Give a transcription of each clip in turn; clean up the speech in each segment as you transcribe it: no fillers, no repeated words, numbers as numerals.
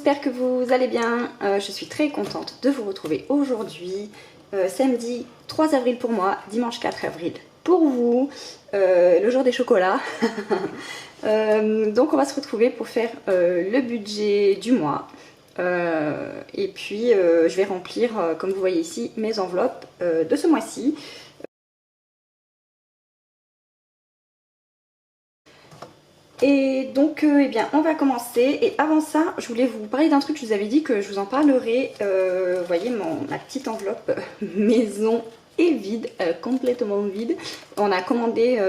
j'espère que vous allez bien. Je suis très contente de vous retrouver aujourd'hui, samedi 3 avril pour moi, dimanche 4 avril pour vous, le jour des chocolats. Donc on va se retrouver pour faire le budget du mois. Et puis je vais remplir, comme vous voyez ici, mes enveloppes de ce mois-ci. Et donc, eh bien, on va commencer. Et avant ça, je voulais vous parler d'un truc. Je vous avais dit que je vous en parlerai. Vous voyez, ma petite enveloppe maison est vide, complètement vide. On a commandé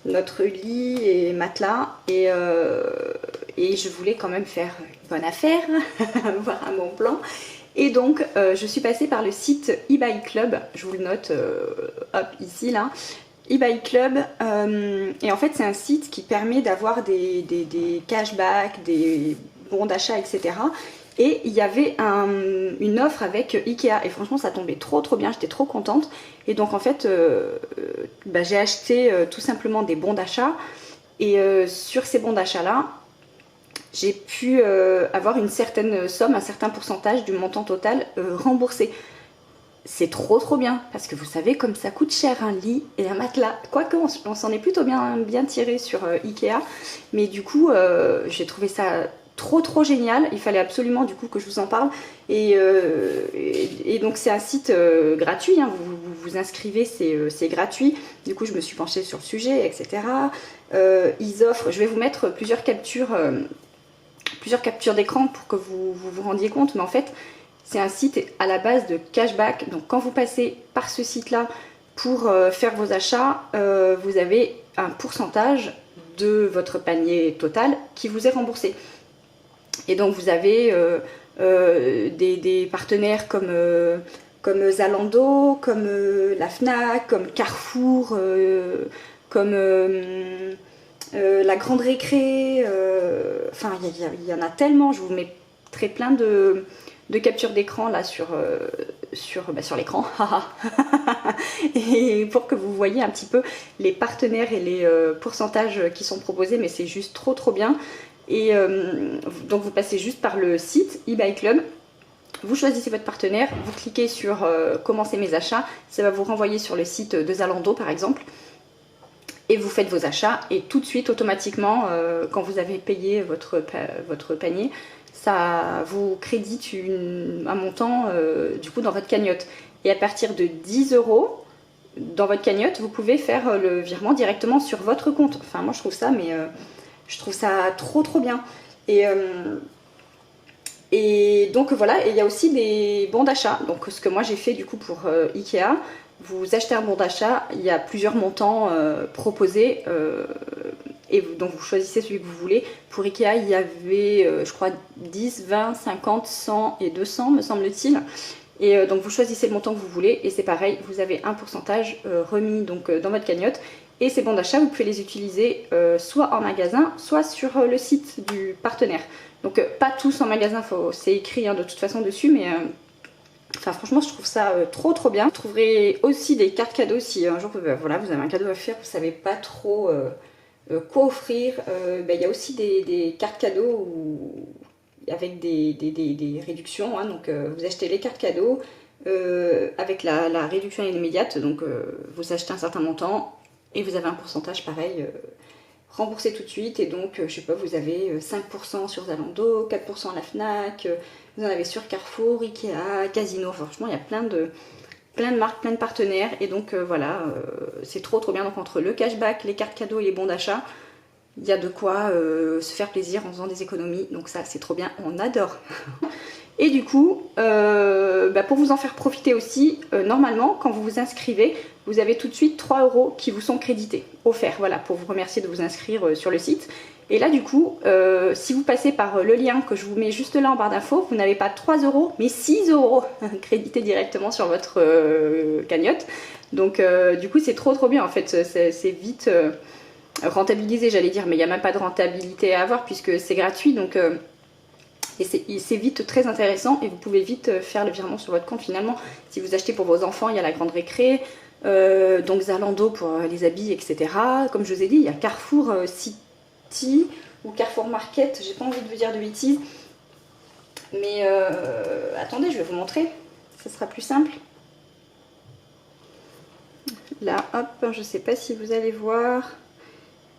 notre lit et matelas. Et je voulais quand même faire une bonne affaire, avoir un bon plan. Et donc, je suis passée par le site eBay Club. Je vous le note, hop, ici, là. eBay Club, et en fait c'est un site qui permet d'avoir des cashbacks, des bons d'achat, etc. Et il y avait une offre avec Ikea et franchement ça tombait trop bien, j'étais trop contente. Et donc en fait j'ai acheté tout simplement des bons d'achat et sur ces bons d'achat là j'ai pu avoir une certaine somme, un certain pourcentage du montant total remboursé. C'est trop bien, parce que vous savez comme ça coûte cher un lit et un matelas. Quoique on s'en est plutôt bien tiré sur Ikea, mais du coup j'ai trouvé ça trop génial. Il fallait absolument du coup que je vous en parle. Et donc c'est un site gratuit, hein. Vous inscrivez, c'est gratuit. Du coup je me suis penchée sur le sujet, etc. Ils offrent, je vais vous mettre plusieurs captures d'écran pour que vous rendiez compte, mais en fait c'est un site à la base de cashback. Donc quand vous passez par ce site-là pour faire vos achats, vous avez un pourcentage de votre panier total qui vous est remboursé. Et donc vous avez des partenaires comme Zalando, comme la Fnac, comme Carrefour, comme la Grande Récré. Enfin, il y en a tellement. Je vous mettrai plein de capture d'écran là sur l'écran et pour que vous voyez un petit peu les partenaires et les pourcentages qui sont proposés, mais c'est juste trop bien. Et donc vous passez juste par le site eBay Club, vous choisissez votre partenaire, vous cliquez sur commencer mes achats, ça va vous renvoyer sur le site de Zalando par exemple, et vous faites vos achats et tout de suite automatiquement quand vous avez payé votre panier, ça vous crédite un montant du coup dans votre cagnotte. Et à partir de 10 € dans votre cagnotte, vous pouvez faire le virement directement sur votre compte. Enfin moi je trouve ça, mais je trouve ça trop bien. Et donc voilà, et il y a aussi des bons d'achat. Donc ce que moi j'ai fait du coup pour Ikea, vous achetez un bon d'achat, il y a plusieurs montants proposés. Et donc vous choisissez celui que vous voulez. Pour Ikea, il y avait, je crois, 10, 20, 50, 100 et 200, me semble-t-il. Et donc vous choisissez le montant que vous voulez. Et c'est pareil, vous avez un pourcentage remis donc, dans votre cagnotte. Et ces bons d'achat, vous pouvez les utiliser soit en magasin, soit sur le site du partenaire. Donc pas tous en magasin, c'est écrit hein, de toute façon dessus, mais... Enfin franchement je trouve ça trop bien. Vous trouverez aussi des cartes cadeaux si un jour voilà, vous avez un cadeau à faire, vous savez pas trop quoi offrir. Il y a aussi des cartes cadeaux avec des réductions, hein. Donc vous achetez les cartes cadeaux avec la réduction immédiate, donc vous achetez un certain montant et vous avez un pourcentage pareil remboursé tout de suite. Et donc je sais pas, vous avez 5% sur Zalando, 4% à la Fnac, vous en avez sur Carrefour, Ikea, Casino. Franchement il y a plein de marques, plein de partenaires. Et donc voilà, c'est trop bien. Donc entre le cashback, les cartes cadeaux et les bons d'achat, il y a de quoi se faire plaisir en faisant des économies. Donc ça c'est trop bien, on adore. Et du coup, pour vous en faire profiter aussi, normalement quand vous vous inscrivez, vous avez tout de suite 3 € qui vous sont crédités, offerts, voilà, pour vous remercier de vous inscrire sur le site. Et là du coup, si vous passez par le lien que je vous mets juste là en barre d'infos, vous n'avez pas 3 € mais 6 € crédités directement sur votre cagnotte. Donc du coup c'est trop bien en fait, c'est vite rentabilisé j'allais dire, mais il n'y a même pas de rentabilité à avoir puisque c'est gratuit. Donc et c'est vite très intéressant et vous pouvez vite faire le virement sur votre compte finalement. Si vous achetez pour vos enfants, il y a la Grande Récré, donc Zalando pour les habits, etc. Comme je vous ai dit, il y a Carrefour City, ou Carrefour Market, j'ai pas envie de vous dire de bêtises. Mais attendez, je vais vous montrer, ce sera plus simple. Là, hop, je sais pas si vous allez voir,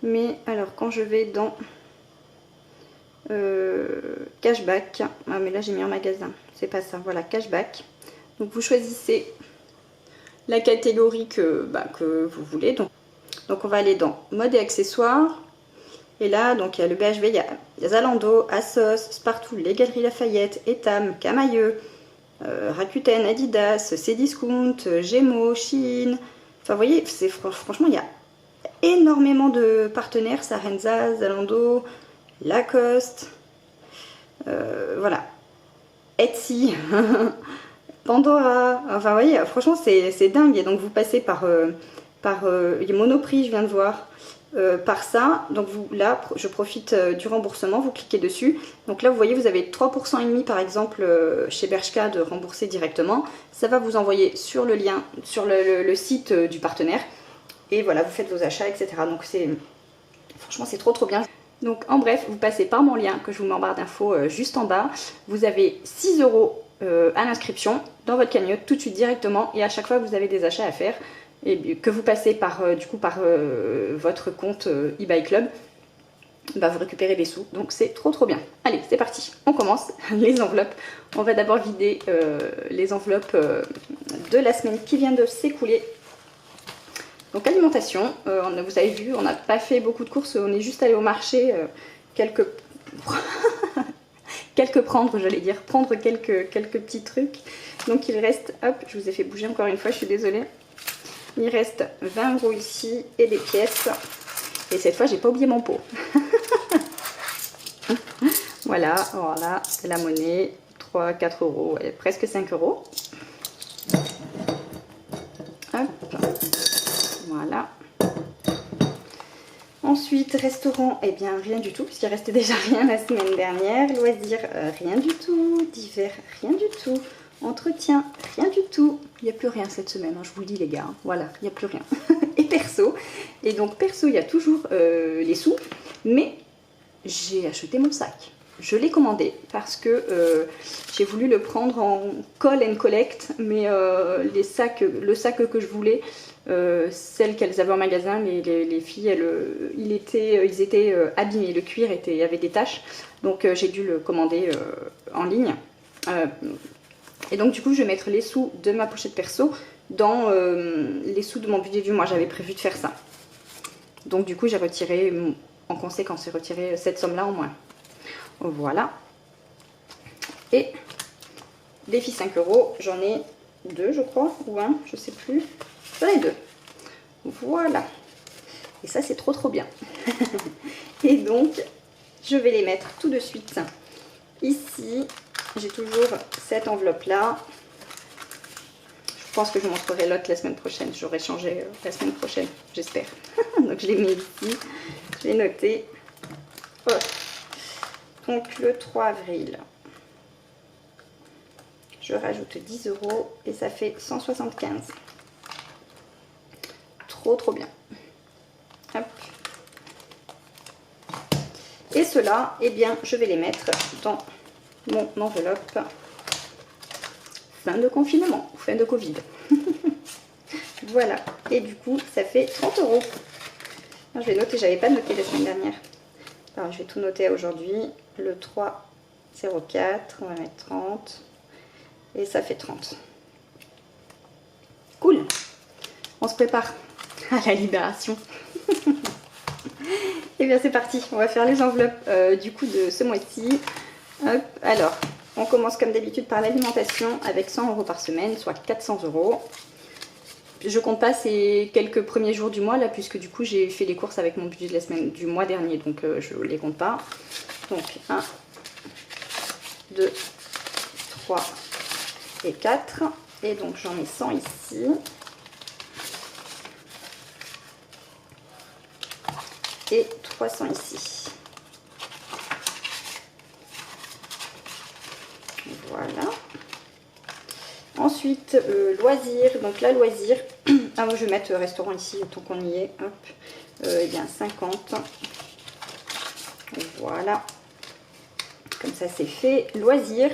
mais alors quand je vais dans cashback, ah mais là j'ai mis en magasin, c'est pas ça, voilà, cashback. Donc vous choisissez la catégorie que vous voulez. Donc on va aller dans mode et accessoires. Et là, donc il y a le BHV, il y a Zalando, Asos, Spartoo, les Galeries Lafayette, Etam, Camaïeu, Rakuten, Adidas, Cdiscount, Gémeaux, Shein. Enfin, vous voyez, franchement, il y a énormément de partenaires. Sarenza, Zalando, Lacoste, voilà, Etsy, Pandora. Enfin, vous voyez, franchement, c'est dingue. Et donc, vous passez par Monoprix, je viens de voir. Par ça, donc là je profite du remboursement, vous cliquez dessus, donc là vous voyez vous avez 3,5% par exemple chez Bershka de rembourser directement, ça va vous envoyer sur le lien, sur le site du partenaire, et voilà vous faites vos achats etc. Donc franchement c'est trop bien. Donc en bref, vous passez par mon lien que je vous mets en barre d'infos juste en bas, vous avez 6 € à l'inscription dans votre cagnotte tout de suite directement, et à chaque fois que vous avez des achats à faire, et que vous passez par votre compte eBay Club, bah vous récupérez des sous, donc c'est trop bien. Allez, c'est parti, on commence. Les enveloppes, on va d'abord vider les enveloppes de la semaine qui vient de s'écouler. Donc alimentation, vous avez vu, on n'a pas fait beaucoup de courses, on est juste allé au marché, prendre quelques petits trucs. Donc il reste, hop, je vous ai fait bouger encore une fois, je suis désolée. Il reste 20 € ici et des pièces. Et cette fois, j'ai pas oublié mon pot. Voilà, c'est la monnaie. 3, 4 €, ouais, presque 5 €. Hop, voilà. Ensuite, restaurant, eh bien rien du tout, puisqu'il restait déjà rien la semaine dernière. Loisirs, rien du tout. Divers, rien du tout. Entretien, rien du tout. Il n'y a plus rien cette semaine, hein, je vous le dis les gars. Voilà, il n'y a plus rien. Et perso. Et donc perso, il y a toujours les sous. Mais j'ai acheté mon sac. Je l'ai commandé parce que j'ai voulu le prendre en call and collect. Mais le sac que je voulais, celles qu'elles avaient en magasin, les filles, ils étaient abîmés. Le cuir avait des taches. Donc j'ai dû le commander en ligne. Et donc du coup je vais mettre les sous de ma pochette perso dans les sous de mon budget du mois. J'avais prévu de faire ça. Donc du coup j'ai retiré, en conséquence, j'ai retiré cette somme là en moins. Voilà. Et défi 5 €, j'en ai 2 je crois, ou 1, je sais plus. J'en ai 2. Voilà. Et ça c'est trop bien. Et donc je vais les mettre tout de suite ici. J'ai toujours cette enveloppe là. Je pense que je vous montrerai l'autre la semaine prochaine. J'aurai changé la semaine prochaine, j'espère. Donc je les mets ici. Je l'ai noté. Oh. Donc le 3 avril, je rajoute 10 € et ça fait 175. Trop bien. Hop. Et ceux-là, eh bien, je vais les mettre dans mon enveloppe fin de confinement, ou fin de Covid. Voilà, et du coup ça fait 30 €. Je vais noter, j'avais pas noté la semaine dernière. Alors je vais tout noter aujourd'hui. Le 3,04, on va mettre 30 et ça fait 30. Cool, on se prépare à la libération. Et bien c'est parti, on va faire les enveloppes du coup de ce mois-ci. Hop, alors, on commence comme d'habitude par l'alimentation avec 100 € par semaine, soit 400 €. Je compte pas ces quelques premiers jours du mois là, puisque du coup j'ai fait les courses avec mon budget de la semaine du mois dernier, donc je les compte pas. Donc 1, 2, 3 et 4. Et donc j'en ai 100 ici. Et 300 ici. Voilà. Ensuite, loisirs. Donc là, loisirs. Ah, moi je vais mettre restaurant ici, tant qu'on y est. Hop. Eh bien, 50. Voilà. Comme ça c'est fait. Loisirs,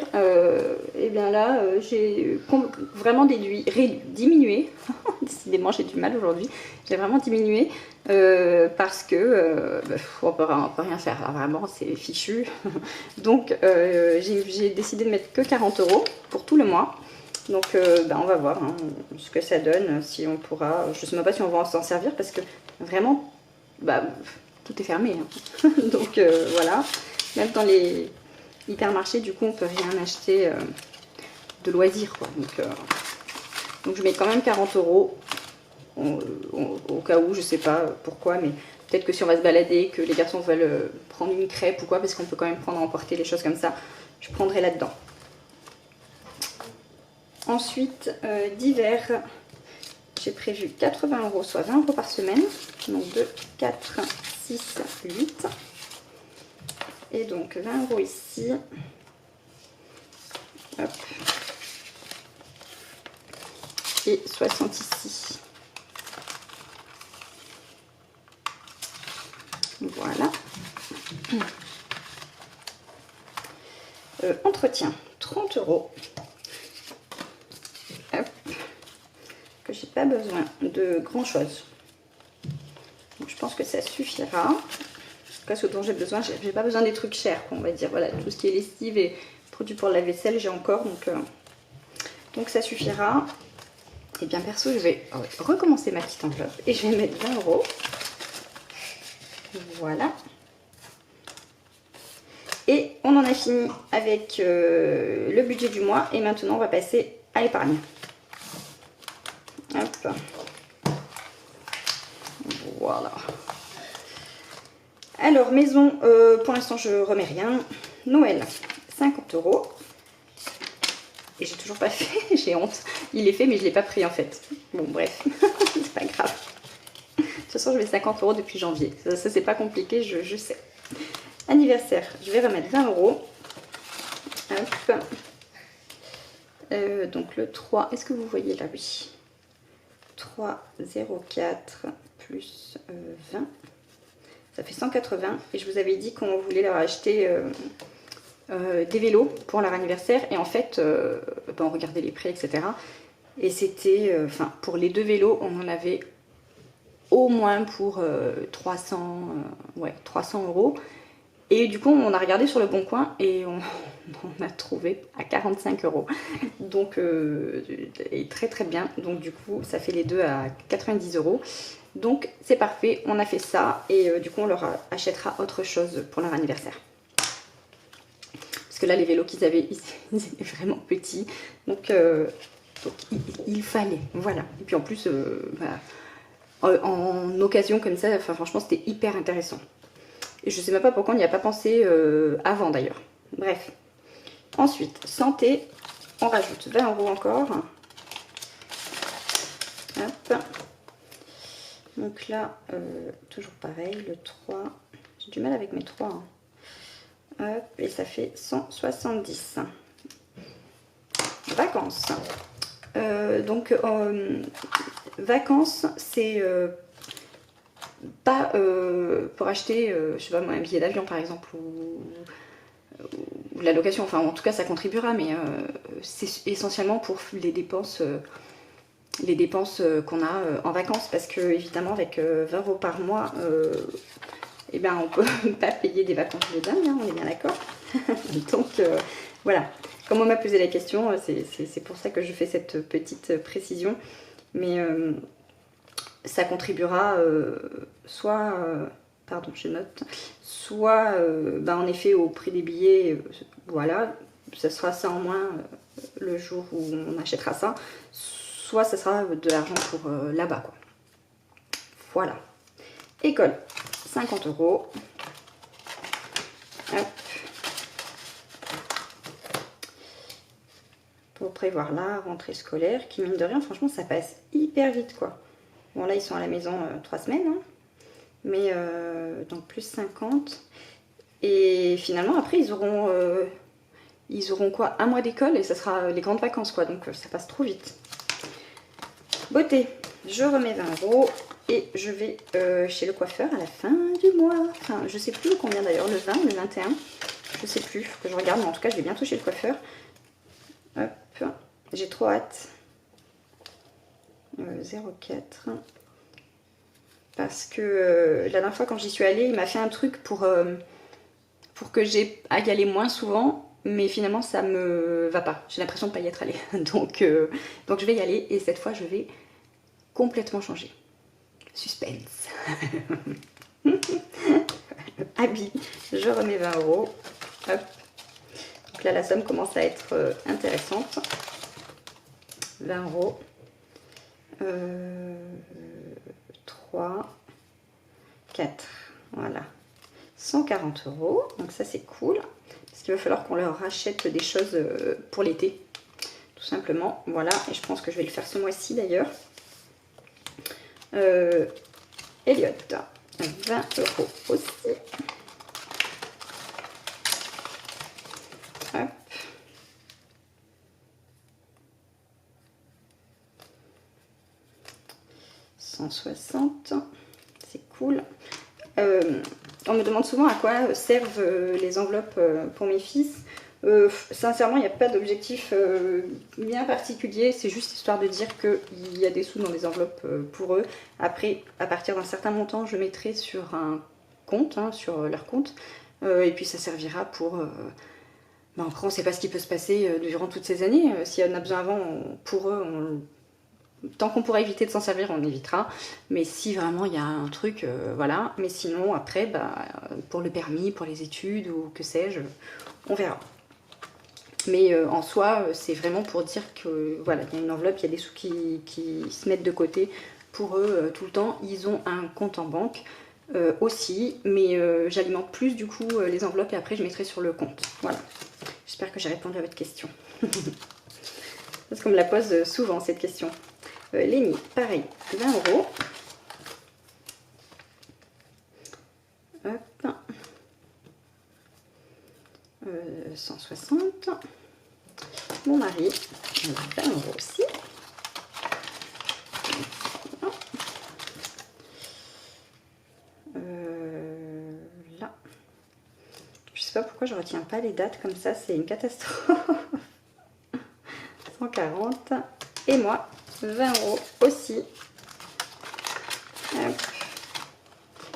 et bien là j'ai vraiment diminué. Décidément j'ai du mal aujourd'hui. J'ai vraiment diminué parce que on peut rien faire. Là, vraiment c'est fichu. Donc j'ai décidé de mettre que 40 € pour tout le mois. Donc on va voir hein, ce que ça donne, si on pourra. Je ne sais même pas si on va s'en servir parce que vraiment tout est fermé. Hein. Donc voilà. Même dans les hypermarchés, du coup, on peut rien acheter de loisirs, quoi. Donc je mets quand même 40 € au cas où, je sais pas pourquoi, mais peut-être que si on va se balader, que les garçons veulent prendre une crêpe ou quoi, parce qu'on peut quand même prendre à emporter les choses comme ça, je prendrai là-dedans. Ensuite, d'hiver, j'ai prévu 80 €, soit 20 € par semaine. Donc 2, 4, 6, 8. Et donc 20 € ici. Hop. Et 60 ici. Voilà. Entretien, 30 €. Hop. Que j'ai pas besoin de grand chose. Donc je pense que ça suffira. En tout cas, ce dont j'ai besoin, j'ai pas besoin des trucs chers, on va dire. Voilà, tout ce qui est lessive et produits pour la vaisselle, j'ai encore. Donc ça suffira. Et bien perso, je vais recommencer ma petite enveloppe et je vais mettre 20 €. Voilà. Et on en a fini avec le budget du mois. Et maintenant, on va passer à l'épargne. Hop. Voilà. Alors, maison, pour l'instant, je remets rien. Noël, 50 €. Et j'ai toujours pas fait, j'ai honte. Il est fait, mais je l'ai pas pris en fait. Bon, bref, c'est pas grave. De toute façon, je mets 50 € depuis janvier. Ça c'est pas compliqué, je sais. Anniversaire, je vais remettre 20 €. Hop. Donc le 3, est-ce que vous voyez là? Oui. 3, 0, 4 plus 20. Ça fait 180. Et je vous avais dit qu'on voulait leur acheter des vélos pour leur anniversaire. Et en fait, on regardait les prix, etc. Et c'était, pour les 2 vélos, on en avait au moins pour 300 €. Et du coup, on a regardé sur le Bon Coin et on a trouvé à 45 €. Donc, et très très bien. Donc du coup, ça fait les deux à 90 €. Donc c'est parfait, on a fait ça. Et du coup, on leur achètera autre chose pour leur anniversaire. Parce que là, les vélos qu'ils avaient, ils étaient vraiment petits. Donc il fallait, voilà. Et puis en plus, en occasion comme ça, franchement, c'était hyper intéressant. Et je sais même pas pourquoi on n'y a pas pensé avant d'ailleurs. Bref. Ensuite, santé, on rajoute 20 € encore. Hop. Donc là, toujours pareil, le 3. J'ai du mal avec mes 3. Hein. Hop, et ça fait 170. Vacances. Vacances, c'est pas pour acheter, je sais pas moi, un billet d'avion par exemple, ou la location, enfin en tout cas ça contribuera, mais c'est essentiellement pour les dépenses qu'on a en vacances, parce que évidemment avec 20 € par mois, et ben on peut pas payer des vacances de dingue, hein, on est bien d'accord. Donc voilà, comme on m'a posé la question, c'est pour ça que je fais cette petite précision, mais ça contribuera soit, pardon je note, soit en effet au prix des billets, voilà, ça sera ça en moins le jour où on achètera ça, soit ça sera de l'argent pour là-bas quoi. Voilà. École, 50 €. Hop. Pour prévoir la rentrée scolaire, qui mine de rien, franchement ça passe hyper vite quoi. Bon là ils sont à la maison 3 semaines, hein, mais donc plus 50. Et finalement après ils auront quoi, un mois d'école et ça sera les grandes vacances quoi, donc ça passe trop vite. Beauté, je remets 20 € et je vais chez le coiffeur à la fin du mois. Enfin, je sais plus combien d'ailleurs, le 20, le 21. Je sais plus, faut que je regarde, mais en tout cas, je vais bientôt chez le coiffeur. Hop, j'ai trop hâte. 0,4. Parce que la dernière fois quand j'y suis allée, il m'a fait un truc pour que j'ai à y aller moins souvent, mais finalement ça me va pas. J'ai l'impression de pas y être allée. Donc je vais y aller et cette fois je vais complètement changer. Suspense. Habit, je remets 20 €. Hop. Donc là la somme commence à être intéressante. 20 €. 3, 4, voilà, 140 €, donc ça c'est cool, parce qu'il va falloir qu'on leur rachète des choses pour l'été, tout simplement, voilà, et je pense que je vais le faire ce mois-ci d'ailleurs. Elliot, 20 € aussi. Hop. 160, c'est cool. On me demande souvent à quoi servent les enveloppes pour mes fils. Sincèrement, il n'y a pas d'objectif bien particulier, c'est juste histoire de dire qu'il y a des sous dans les enveloppes pour eux. Après, à partir d'un certain montant, je mettrai sur un compte, hein, sur leur compte, et puis ça servira pour... Ben après, on ne sait pas ce qui peut se passer durant toutes ces années. S'il y en a besoin avant, pour eux, tant qu'on pourra éviter de s'en servir, on évitera. Mais si vraiment il y a un truc, voilà. Mais sinon, après, bah, pour le permis, pour les études ou que sais-je, on verra. Mais en soi, c'est vraiment pour dire que voilà, il y a une enveloppe, il y a des sous qui se mettent de côté pour eux tout le temps. Ils ont un compte en banque aussi, mais j'alimente plus du coup les enveloppes et après je mettrai sur le compte. Voilà. J'espère que j'ai répondu à votre question. Parce qu'on me la pose souvent cette question. Lénie, pareil, 20 €. Hop. 160. Mon mari, 20 € aussi. Là. Je sais pas pourquoi je retiens pas les dates comme ça, c'est une catastrophe. 140. Et moi, 20 € aussi. Hop.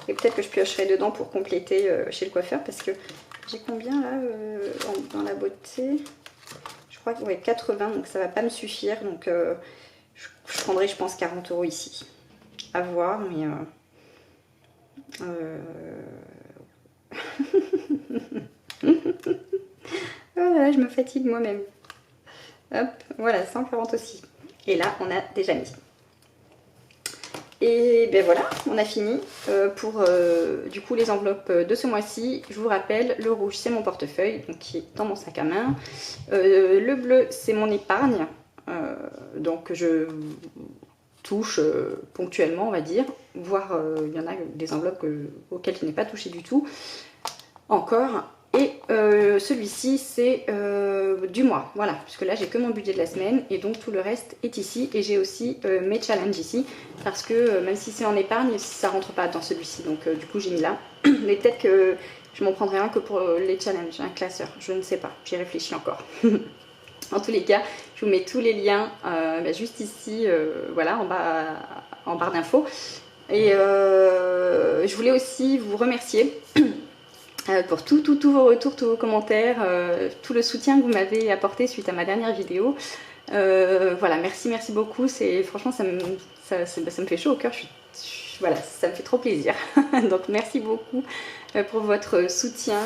Et peut-être que je piocherai dedans pour compléter chez le coiffeur parce que j'ai combien là dans la beauté? Je crois que ouais, 80, donc ça va pas me suffire. Donc je prendrai, je pense, 40 € ici. À voir, mais... Voilà, je me fatigue moi-même. Hop, voilà, 140 aussi. Et là, on a déjà mis. Et ben voilà, on a fini pour du coup les enveloppes de ce mois-ci. Je vous rappelle, le rouge c'est mon portefeuille, donc qui est dans mon sac à main. Le bleu c'est mon épargne, donc je touche ponctuellement on va dire, voire il y en a des enveloppes auxquelles je n'ai pas touché du tout encore. Et celui-ci c'est du mois, voilà, puisque là j'ai que mon budget de la semaine et donc tout le reste est ici. Et j'ai aussi mes challenges ici, parce que même si c'est en épargne, ça rentre pas dans celui-ci, donc du coup j'ai mis là. Mais peut-être que je m'en prendrai un que pour les challenges, un classeur, je ne sais pas, j'y réfléchis encore. En tous les cas, je vous mets tous les liens juste ici, voilà, en barre d'infos. Et je voulais aussi vous remercier pour tous vos retours, tous vos commentaires, tout le soutien que vous m'avez apporté suite à ma dernière vidéo. Voilà, merci beaucoup. Franchement, ça me fait chaud au cœur. Voilà, ça me fait trop plaisir. Donc merci beaucoup pour votre soutien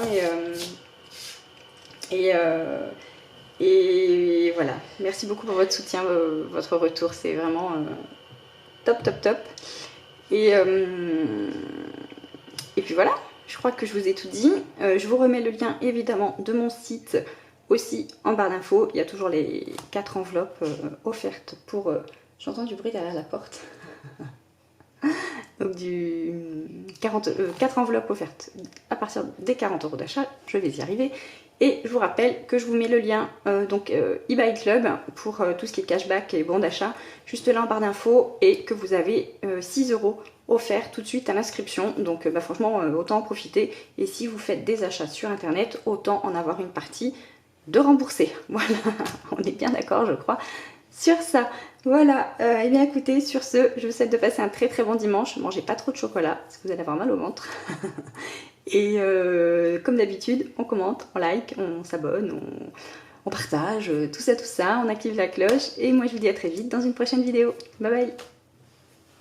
et voilà, merci beaucoup pour votre soutien, votre retour. C'est vraiment top. Et puis voilà. Je crois que je vous ai tout dit. Je vous remets le lien évidemment de mon site aussi en barre d'infos. Il y a toujours les 4 enveloppes offertes pour... J'entends du bruit derrière la porte. Donc 4 enveloppes offertes à partir des 40 € d'achat, je vais y arriver. Et je vous rappelle que je vous mets le lien eBay Club pour tout ce qui est cashback et bon d'achat, juste là en barre d'infos, et que vous avez 6 € offerts tout de suite à l'inscription. Donc franchement, autant en profiter. Et si vous faites des achats sur internet, autant en avoir une partie de remboursée. Voilà, on est bien d'accord, je crois, sur ça. Voilà, et bien écoutez, sur ce, je vous souhaite de passer un très bon dimanche. Mangez pas trop de chocolat, parce que vous allez avoir mal au ventre. Et comme d'habitude, on commente, on like, on s'abonne, on partage, tout ça, on active la cloche. Et moi je vous dis à très vite dans une prochaine vidéo. Bye bye!